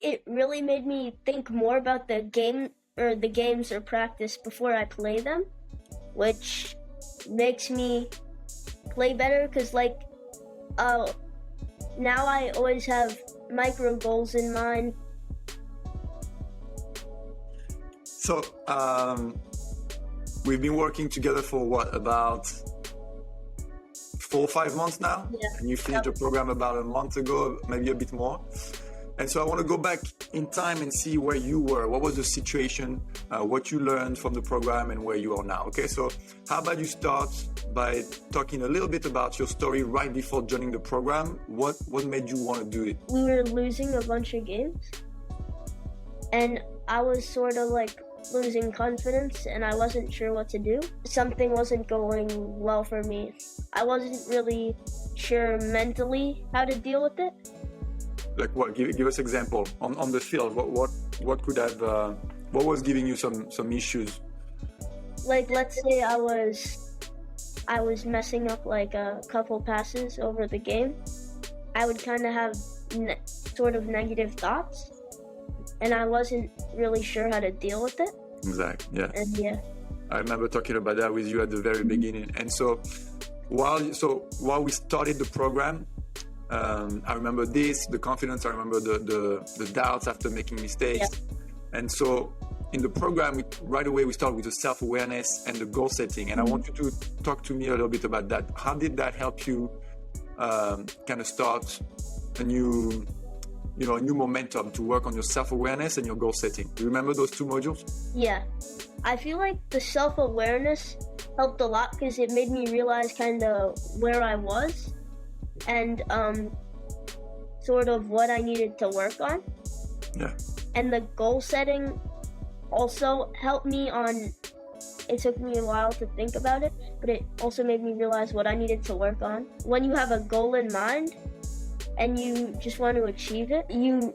it really made me think more about the game or the games or practice before I play them, which makes me play better because now I always have micro goals in mind. So we've been working together for what, about 4 or 5 months now? Yeah. And you finished the program about a month ago, maybe a bit more. And so I want to go back in time and see where you were. What was the situation, what you learned from the program and where you are now. Okay, so how about you start by talking a little bit about your story right before joining the program? What made you want to do it? We were losing a bunch of games, and I was sort of like losing confidence, and I wasn't sure what to do. Something wasn't going well for me. I wasn't really sure mentally how to deal with it. Like what? Give us example on the field. What could have? What was giving you some issues? Like, let's say I was messing up like a couple passes over the game. I would kind of have sort of negative thoughts, and I wasn't really sure how to deal with it. Exactly. Yeah. And yeah. I remember talking about that with you at the very beginning. And so while we started the program, I remember the confidence. I remember the doubts after making mistakes. Yeah. And so in the program, right away we start with the self-awareness and the goal setting. And I want you to talk to me a little bit about that. How did that help you kind of start a new momentum to work on your self-awareness and your goal setting? Do you remember those 2 modules? Yeah. I feel like the self-awareness helped a lot because it made me realize kind of where I was and sort of what I needed to work on. Yeah. And the goal setting also helped me it took me a while to think about it, but it also made me realize what I needed to work on. When you have a goal in mind and you just want to achieve it, you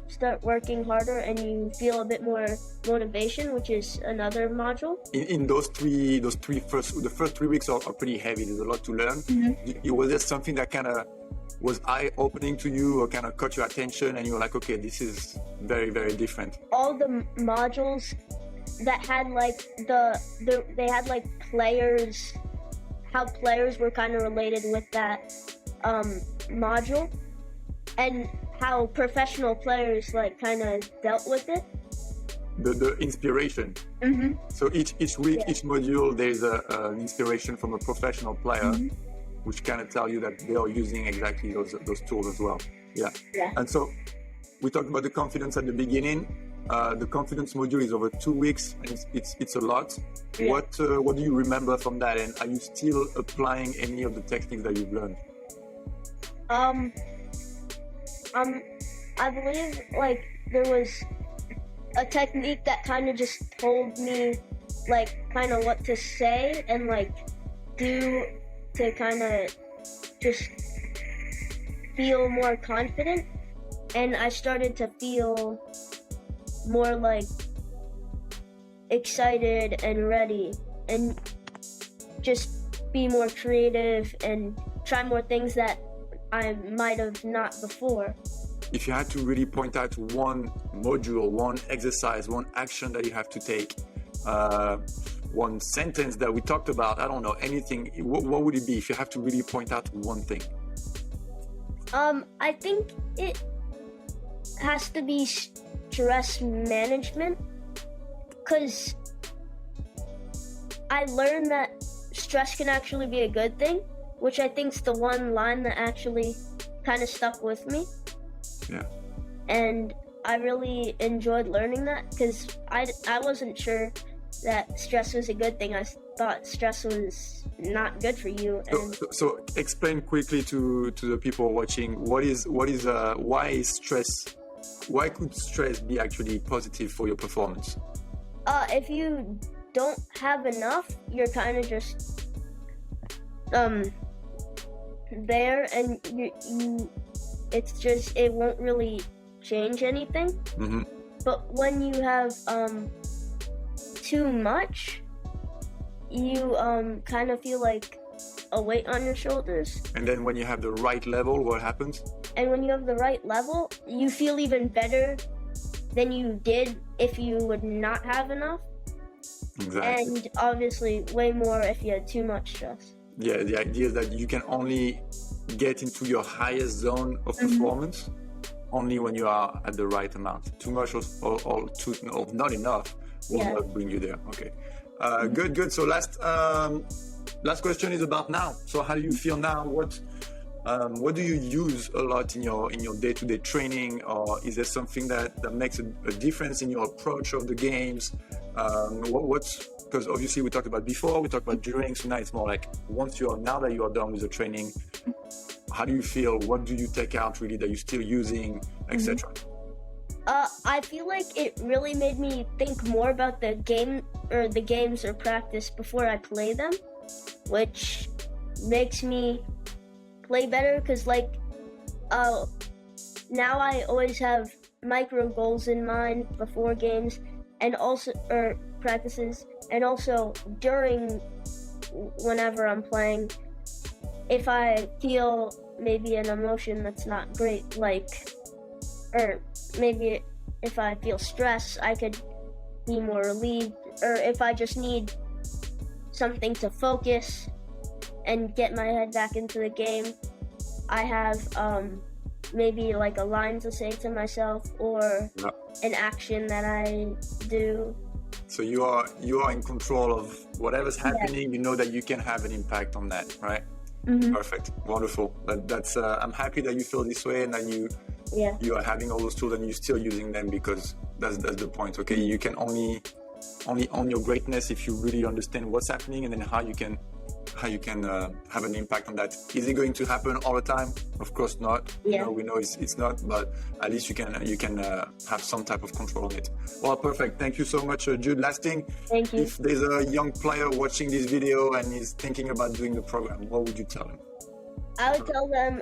start working harder and you feel a bit more motivation, which is another module. In the first 3 weeks are pretty heavy. There's a lot to learn. Mm-hmm. Was there something that kind of was eye-opening to you or kind of caught your attention and you were like, okay, this is very, very different? All the modules that had like they had like players, how players were kind of related with that module, and how professional players like kind of dealt with it. The inspiration. Mm-hmm. So each week, each module, there's an inspiration from a professional player, which kind of tell you that they are using exactly those tools as well. Yeah. And so we talked about the confidence at the beginning. The confidence module is over 2 weeks, and it's a lot. Yeah. What do you remember from that, and are you still applying any of the techniques that you've learned? I believe like there was a technique that kind of just told me like kind of what to say and like do to kind of just feel more confident, and I started to feel more like excited and ready and just be more creative and try more things that I might have not before. If you had to really point out one module, one exercise, one action that you have to take, one sentence that we talked about, I don't know, anything, what would it be if you have to really point out one thing? I think it has to be stress management, because I learned that stress can actually be a good thing, which I think is the one line that actually kind of stuck with me. Yeah. And I really enjoyed learning that because I wasn't sure that stress was a good thing. I thought stress was not good for you. And so explain quickly to the people watching why could stress be actually positive for your performance? If you don't have enough, you're kind of just there, and it won't really change anything. Mm-hmm. But when you have too much, you kind of feel like a weight on your shoulders. And then when you have the right level, what happens? And when you have the right level, you feel even better than you did if you would not have enough. Exactly. And obviously way more if you had too much stress. Yeah, the idea is that you can only get into your highest zone of performance only when you are at the right amount. Too much or not enough will not bring you there. Okay. Good. So last question is about now. So how do you feel now? What do you use a lot in your day-to-day training, or is there something that makes a difference in your approach of the games? Because obviously we talked about before, we talked about during, so now it's more like now that you are done with the training, how do you feel? What do you take out really that you're still using, etc.? I feel like it really made me think more about the game or the games or practice before I play them, which makes me play better because now I always have micro goals in mind before games and also practices, and also during whenever I'm playing. If I feel maybe an emotion that's not great, or maybe if I feel stress, I could be more relieved, or if I just need something to focus and get my head back into the game, I have maybe like a line to say to myself or an action that I do. So you are in control of whatever's happening. You know that you can have an impact on that, right? Perfect, wonderful. That's I'm happy that you feel this way and that you are having all those tools and you're still using them, because that's the point. Okay, you can only own your greatness if you really understand what's happening and then how you can have an impact on that. Is it going to happen all the time? Of course not. We know it's not, but at least you can have some type of control on it. Well, perfect. Thank you so much, Jude. Last thing, thank you. If there's a young player watching this video and is thinking about doing the program, what would you tell them? I would tell them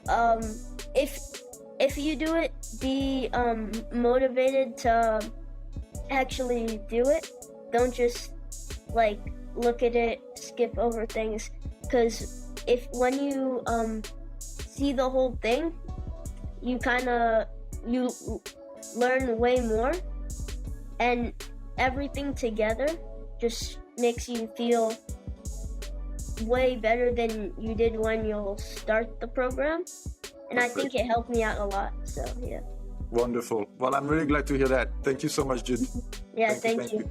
if you do it, be motivated to actually do it. Don't just look at it, skip over things, because when you see the whole thing, you learn way more, and everything together just makes you feel way better than you did when you'll start the program. And I think it helped me out a lot, so yeah. Wonderful. Well, I'm really glad to hear that. Thank you so much, Jude. Yeah, thank you.